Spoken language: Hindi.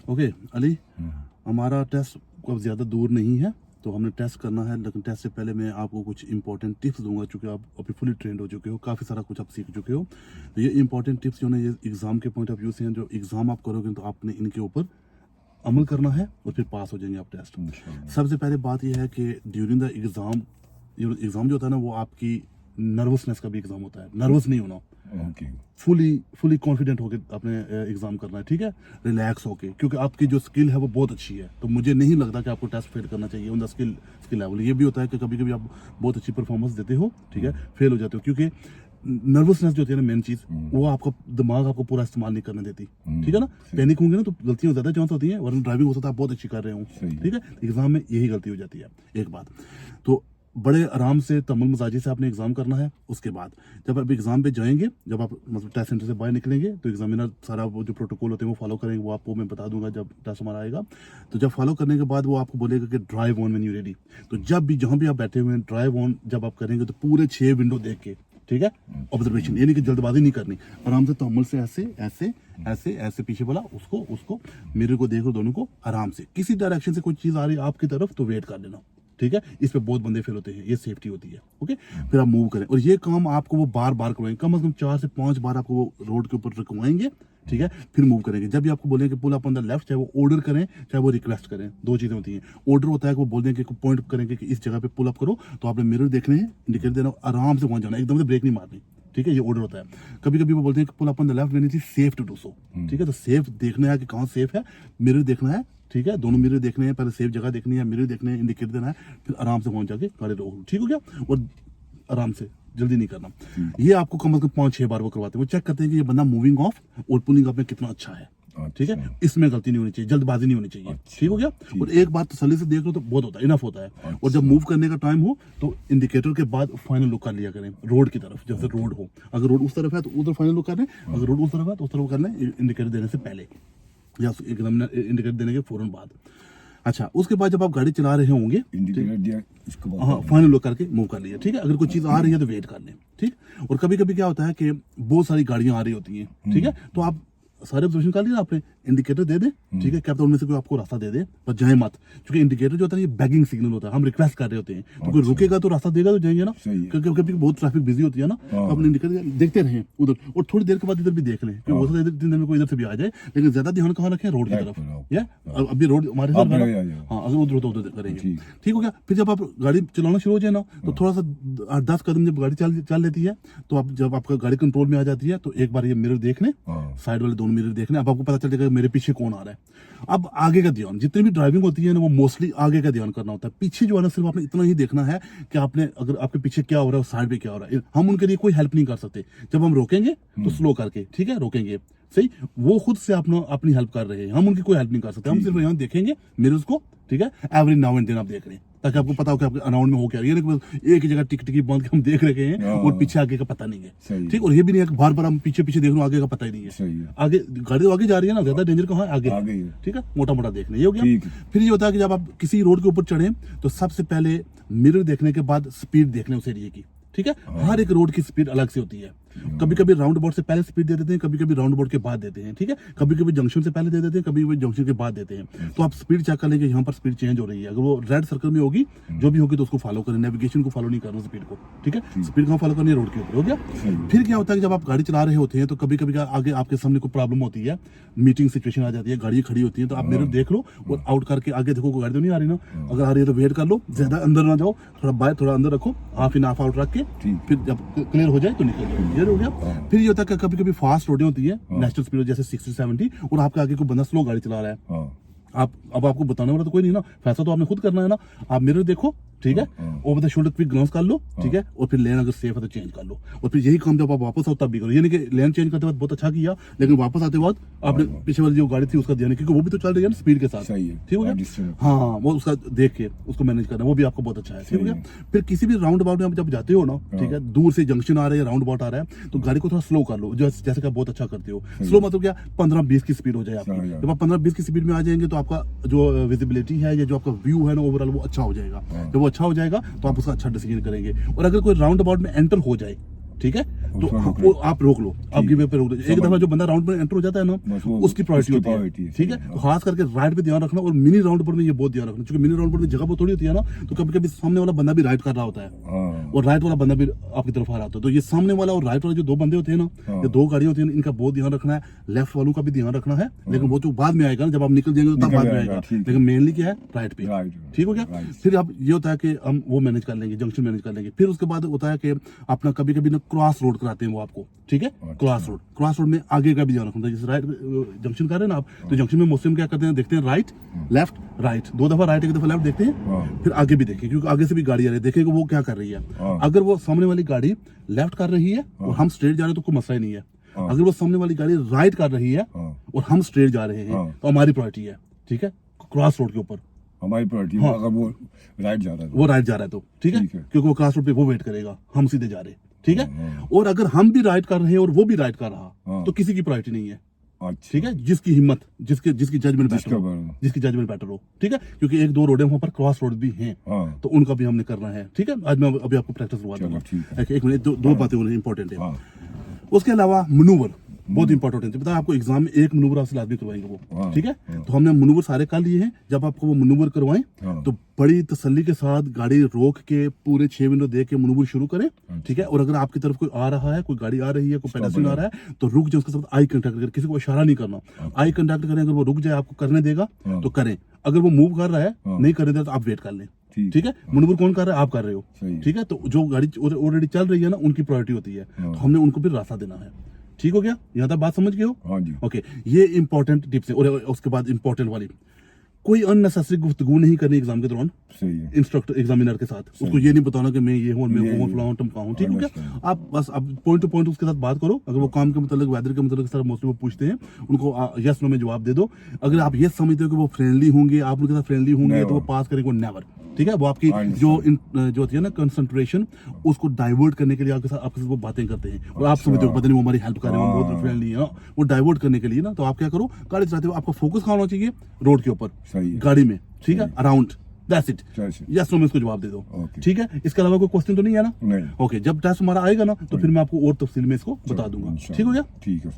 ओके अली, हमारा टेस्ट अब ज़्यादा दूर नहीं है, तो हमने टेस्ट करना है। लेकिन टेस्ट से पहले मैं आपको कुछ इंपॉर्टेंट टिप्स दूंगा, चूँकि आप अभी फुली ट्रेंड हो चुके हो, काफ़ी सारा कुछ आप सीख चुके हो। तो ये इंपॉर्टेंट टिप्स जो है ये एग्ज़ाम के पॉइंट ऑफ व्यू से हैं। जो एग्ज़ाम आप करोगे तो आपने इनके ऊपर अमल करना है और फिर पास हो जाएंगे आप टेस्ट। सबसे पहले बात यह है कि ड्यूरिंग द एग्ज़ाम, एग्ज़ाम जो होता है ना वो आपकी नर्वसनेस का भी एग्ज़ाम होता है। नर्वस नहीं होना, फुली कॉन्फिडेंट होकर आपने एग्जाम करना है, ठीक है, रिलैक्स होके, क्योंकि आपकी जो स्किल है वो बहुत अच्छी है। तो मुझे नहीं लगता कि आपको टेस्ट फेल करना चाहिए ऑन द स्किल लेवल। ये भी होता है कि कभी कभी आप बहुत अच्छी परफॉर्मेंस देते हो, ठीक है, फेल हो जाते हो, क्योंकि नर्वसनेस जो होती है ना मेन चीज, वो आपका दिमाग आपको पूरा इस्तेमाल नहीं करने देती, ठीक है ना। पैनिक होंगे ना तो गलतियां ज्यादा चांस होती है, वरना ड्राइविंग हो सकता है आप बहुत अच्छी कर रहे हो, ठीक है। एग्जाम में यही गलती हो जाती है। एक बात तो बड़े आराम से तमल मजाजी से आपने एग्जाम करना है। उसके बाद जब आप एग्जाम पे जाएंगे, जब आप मतलब टेस्ट सेंटर से बाहर निकलेंगे, तो एग्जामिनर सारा वो जो प्रोटोकॉल होते हैं वो फॉलो करेंगे, वो आपको मैं बता दूंगा जब टेस्ट हमारा आएगा। तो जब फॉलो करने के बाद वो आपको बोलेगा कि drive on when you ready. तो जब भी जहां भी आप बैठे हुए हैं, ड्राइव ऑन जब आप करेंगे तो पूरे 6 विंडो देख के, ठीक है, ऑब्जर्वेशन, यानी कि जल्दबाजी नहीं करनी, आराम से तमल से ऐसे ऐसे ऐसे ऐसे पीछे बोला, उसको मिरर को देखो, दोनों को आराम से, किसी डायरेक्शन से कोई चीज आ रही है आपकी तरफ तो वेट कर लेना, ठीक है। इस पे बहुत बंदे फेल होते हैं, ये सेफ्टी होती है, ओके। फिर आप मूव करें, और ये काम आपको वो बार बार करवाएंगे, कम से कम 4 से 5 बार आपको वो रोड के ऊपर रुकवाएंगे, ठीक है। फिर मूव करेंगे। जब भी आपको बोलेंगे pull up on the left, चाहे वो ऑर्डर करें चाहे वो रिक्वेस्ट करें, दो चीजें होती हैं। ऑर्डर होता है कि वो बोल देंगे कि पॉइंट करेंगे कि इस जगह पे पुल अप करो, तो आपने मिरर देखने हैं, इंडिकेटर देना, आराम से वहां जाना, एकदम से ब्रेक नहीं मारनी, ठीक है। ये ऑर्डर होता है। कभी कभी वो बोलते हैं कि pull up on the left when it is safe to do so, ठीक है। तो सेफ देखना है कि कहाँ सेफ है, मिरर देखना है, ठीक है, दोनों मिरर देखने हैं, पहले सेफ जगह देखनी है, मिरर देखने हैं, इंडिकेटर देना है, फिर आराम से पहुंच जाके गाड़ी रोक, ठीक हो गया। और आराम से, जल्दी नहीं करना। ये आपको कम से कम 5-6 बार वो करवाते हैं। वो चेक करते हैं कि ये बंदा मूविंग ऑफ और पुलिंग अप में कितना अच्छा है, ठीक है। इसमें गलती नहीं होनी चाहिए, जल्दबाजी नहीं होनी चाहिए, ठीक हो गया। और एक बार तसल्ली से देख लो तो बहुत होता है, इनफ होता है। और जब मूव करने का टाइम हो तो इंडिकेटर के बाद फाइनल लुक कर लिया करें रोड की तरफ, जैसे रोड हो, अगर रोड उस तरफ है तो उधर फाइनल लुक कर लें, अगर रोड उस तरफ है तो उस तरफ कर लें, इंडिकेटर देने से पहले या एकदम इंडिकेटर देने के फौरन बाद। अच्छा, उसके बाद जब आप गाड़ी चला रहे होंगे, हाँ, फाइनल लुक करके मूव कर लिया, ठीक है। अगर कोई चीज आ रही है तो वेट कर लें, ठीक। और कभी कभी क्या होता है कि बहुत सारी गाड़ियां आ रही होती हैं, ठीक है, तो आप सारे ऑब्जर्वेशन कर लिया आपने, इंडिकेटर दे दे, ठीक है, क्या तो उनमें से कोई आपको रास्ता दे दे, पर जाए मत, क्योंकि इंडिकेटर जो होता है ये बैगिंग सिग्नल होता है, हम रिक्वेस्ट कर रहे होते हैं, तो कोई रुकेगा तो रास्ता देगा तो जाएंगे ना, क्योंकि कभी बहुत ट्रैफिक बिजी होती है ना, तो अपने इंडिकेटर देखते रहें उधर, और थोड़ी देर के बाद इधर भी देख लें, क्योंकि हो सकता है इतनी देर में कोई इधर से भी आ जाए, लेकिन ज्यादा ध्यान कहाँ रखें, रोड की तरफ, या अभी रोड हमारे साथ, हाँ, अगर उधर तो उधर करेंगे, ठीक हो गया। फिर जब आप गाड़ी चलाना शुरू हो जाए ना, तो थोड़ा सा 8-10 कदम जब गाड़ी चल लेती है, तो आप जब आपका गाड़ी कंट्रोल में आ जाती है, तो एक बार ये मिरर देख लें, साइड वाले दोनों मिरर देख लें, अब आपको पता चल जाएगा मेरे पीछे कौन आ रहा है। अब आगे का ध्यान, जितनी भी ड्राइविंग होती है ना वो मोस्टली आगे का ध्यान करना होता है। पीछे जो है ना सिर्फ आपने इतना ही देखना है कि आपने अगर आपके पीछे क्या हो रहा है, साइड पे क्या हो रहा है, हम उनके लिए कोई हेल्प नहीं कर सकते। जब हम रोकेंगे तो स्लो करके, ठीक है, रोकेंगे, सही, वो खुद से अपनी हेल्प कर रहे हैं, हम उनकी कोई हेल्प नहीं कर सकते। हम सिर्फ यहाँ देखेंगे मिरर्स को, ठीक है, एवरी नाउ एंड देन आप देख रहे हैं, ताकि आपको पता हो कि आपके अराउंड में हो क्या, ये एक ही जगह टिक टिकी बांध के हम देख रहे हैं और पीछे आगे का पता नहीं है, ठीक। और ये भी नहीं है कि बार बार हम पीछे देख रहे हैं, आगे का पता ही नहीं है, आगे गाड़ी तो आगे जा रही है ना, ज्यादा डेंजर कहाँ है, आगे, ठीक है, मोटा मोटा देखना, ये हो गया। फिर ये होता है कि जब आप किसी रोड के ऊपर चढ़े तो सबसे पहले मिरर देखने के बाद स्पीड देख लें उस एरिया की, ठीक है। हर एक रोड की स्पीड अलग से होती है, कभी कभी राउंड अबाउट से पहले स्पीड दे देते हैं, कभी कभी राउंड अबाउट के बाद देते हैं, ठीक है, कभी कभी जंक्शन से पहले दे देते हैं, कभी कभी जंक्शन के बाद देते हैं। तो आप स्पीड चेक कर लेंगे, यहाँ पर स्पीड चेंज हो रही है, अगर वो रेड सर्कल में होगी, जो भी होगी तो उसको फॉलो करें, नेविगेशन को फॉलो नहीं करना स्पीड को, ठीक है, स्पीड कहाँ फॉलो करनी है, रोड के ऊपर, हो गया। फिर क्या होता है कि जब आप गाड़ी चला रहे होते हैं तो कभी कभी आगे आपके सामने कोई प्रॉब्लम होती है, मीटिंग सिचुएशन आ जाती है, गाड़ी खड़ी होती है, तो आप मिरर देख लो और आउट करके आगे देखो कोई गाड़ी तो नहीं आ रही ना, अगर आ रही है तो वेट कर लो, ज्यादा अंदर ना जाओ, थोड़ा बाहर थोड़ा अंदर रखो, हाफ इन हाफ आउट रख के, फिर जब क्लियर हो जाए तो निकल जाओ, ये हो गया। फिर ये होता है कि कभी कभी फास्ट रोडें होती है, नेशनल स्पीड जैसे 60-70, और आपके आगे कोई बंदा स्लो गाड़ी चला रहा है, अब आपको बताने वाला तो कोई नहीं ना, फैसला तो आपने खुद करना है ना। आप मिरर देखो, ठीक है, over the shoulder quick glance कर लो, ठीक है, और फिर लेन अगर सेफ है तो चेंज कर लो, और फिर यही काम जब आप वापस आओ तब भी करो। यानी कि लेन चेंज करते वक्त बहुत अच्छा किया, लेकिन वापस आते वक्त आपने पीछे वाली जो गाड़ी थी उसका ध्यान, क्योंकि वो भी तो चल रही है ना स्पीड के साथ, ठीक हो गया, हाँ, वो उसका देख के उसको मैनेज करना, वो भी आपको बहुत अच्छा है, ठीक हो गया। फिर किसी भी राउंड अबाउट में आप जब जाते हो ना, ठीक है, दूर से जंक्शन आ रहा है, राउंड अबाउट आ रहा है, तो गाड़ी को थोड़ा स्लो कर लो, जैसे कि आप बहुत अच्छा करते हो। स्लो मतलब क्या, 15-20 की स्पीड हो जाए आपकी। जब आप 15-20 की स्पीड में आ जाएंगे तो आपका जो विजिबिलिटी है या जो आपका व्यू है ना ओवरऑल वो अच्छा हो जाएगा। जब वो अच्छा हो जाएगा तो आप उसका अच्छा डिसीजन करेंगे। और अगर कोई राउंड अबाउट में एंटर हो जाए, ठीक है, तो उसको रोक वो आप रोक लो, आप गिव वे पे रोक दो। एक समझ दफा जो बंदा राउंड में एंटर हो जाता है ना, बस वो उसकी प्रायोरिटी उसकी होती priority है, है, ठीक है। सही है, तो खास करके राइट पे ध्यान रखना, और मिनी राउंड पर में ये बहुत ध्यान रखना, क्योंकि मिनी राउंड पर में जगह बहुत थोड़ी होती है ना, तो कभी कभी सामने वाला बंदा भी राइट कर रहा होता है हाँ और राइट वाला बंदा भी आपकी तरफ आ रहा होता है। तो ये सामने वाला और राइट वाला जो दो बंदे होते हैं ना, हाँ। ये दो गाड़ियां होती हैं, इनका बहुत ध्यान रखना है। लेफ्ट वालों का भी ध्यान रखना है, लेकिन वो तो बाद में आएगा ना, जब आप निकल जाएंगे तो तब निकल बाद में जाएगा, आएगा। ठीक है। लेकिन मेनली क्या है, राइट पे, राइट ठीक हो गया। राइट फिर अब ये होता है कि हम वो मैनेज कर लेंगे, जंक्शन मैनेज कर लेंगे। फिर उसके बाद होता है कि अपना कभी कभी ना क्रॉस रोड कराते हैं वो आपको, ठीक है। अच्छा। क्रॉस रोड में आगे का भी ध्यान रखना है। जैसे राइट जंक्शन कर रहे हैं ना आप, तो जंक्शन में मोस्टली क्या करते हैं, देखते हैं राइट लेफ्ट राइट, दो दफा राइट एक दफा लेफ्ट देखते हैं, हाँ। फिर आगे भी देखें, क्योंकि आगे से भी गाड़ी आ रही है, देखें कि वो क्या कर रही है। हाँ। अगर वो सामने वाली गाड़ी लेफ्ट कर रही है और हम स्ट्रेट जा रहे हैं तो कोई मसला ही नहीं है। हाँ। अगर वो सामने वाली गाड़ी राइट कर रही है हाँ। और हम स्ट्रेट जा रहे हैं, हाँ। तो हमारी प्रायोरिटी है, ठीक है, क्रॉस रोड के ऊपर। हमारी प्रायोरिटी हाँ। अगर वो राइट जा रहा है तो। वो राइट जा रहा है तो ठीक है, ठीक है। क्योंकि वो क्रॉस रोड पे वो वेट करेगा, हम सीधे जा रहे हैं, ठीक है। हाँ। और अगर हम भी राइट कर रहे हैं और वो भी राइट कर रहा, हाँ। तो किसी की प्रायोरिटी नहीं है, अच्छा ठीक है। जिसकी हिम्मत, जिसकी जजमेंट बेटर जिसका हो, बड़ा- जिसकी जजमेंट बेटर हो, ठीक है। क्योंकि एक दो रोड है वहां पर, क्रॉस रोड भी हैं, हाँ तो उनका भी हमने करना है, ठीक है। आज मैं अभी आपको प्रैक्टिस करवा चलो, दूंगा। ठीक है। एक मिनट, दो बातें इंपॉर्टेंट है। हाँ उसके अलावा मनूवर बहुत इंपॉर्टेंट है। पता है आपको, एग्जाम में एक मनूवर आपसे लाजमी करवाएंगे वो, हाँ, ठीक है। हाँ। तो हमने मनूवर सारे कर लिए हैं। जब आपको वो मनूवर करवाएं, हाँ। तो बड़ी तसल्ली के साथ गाड़ी रोक के पूरे 6 विंडो देख के मनूवर शुरू करें, ठीक है। और अगर आपकी तरफ कोई आ रहा है, कोई गाड़ी आ रही है, कोई पेडेस्ट्रियन आ रहा है, तो रुक जाए, उसके साथ आई कांटेक्ट करें, किसी को इशारा नहीं करना, आई कांटेक्ट करें। अगर वो रुक जाए, आपको करने देगा हाँ। तो करें, अगर वो मूव कर रहा है, हाँ। नहीं करने देगा तो आप वेट कर लें, ठीक ठीक है। मनूवर कौन कर रहा है, आप कर रहे हो, सही है। ठीक है। तो जो गाड़ी ऑलरेडी चल रही है ना, उनकी प्रायोरिटी होती है, हाँ। तो हमने उनको भी रास्ता देना है, ठीक हो गया। यहाँ तक बात समझ गए हो? हाँ जी ओके, ये इंपॉर्टेंट टिप्स है। और उसके बाद इंपॉर्टेंट वाली, कोई अननेसेसरी गुफ्तगू नहीं करनी एग्जाम के दौरान सही है इंस्ट्रक्टर एग्जामिनर के साथ। उसको ये नहीं बताना कि मैं ये हूँ और मैं वो हूँ, फलाऊं टमकाऊं, ठीक हो गया। understand। आप बस अब पॉइंट टू पॉइंट उसके साथ बात करो। अगर वो काम के मतलब, वेदर के मतलब सर मोस्टली वो पूछते हैं, उनको यस नो में जवाब दे दो। अगर आप ये समझते हो कि वो फ्रेंडली होंगे, आप उनके साथ फ्रेंडली होंगे, तो वो पास करेंगे, नेवर, ठीक है। वो आपकी जो होती है ना कंसंट्रेशन, उसको डाइवर्ट करने के लिए आपके साथ वो बातें करते हैं, और आप समझते हो पता नहीं वो हमारी हेल्प कर रहे हैं, वो बहुत फ्रेंडली है ना, वो डाइवर्ट करने के लिए ना। तो आप क्या करो, गाड़ी चलाते हो आपका फोकस कहाँ होना चाहिए, रोड के ऊपर, सही है गाड़ी में, ठीक है, अराउंड, दैट्स इट। चल यस नो में इसको जवाब दे दो, ओके। ठीक है। इसके अलावा कोई क्वेश्चन तो नहीं है ना? नहीं ओके, जब टेस्ट हमारा आएगा ना, तो फिर मैं आपको और तफसील में इसको बता दूंगा, इंशाल्लाह। ठीक हो गया। ठीक है सर।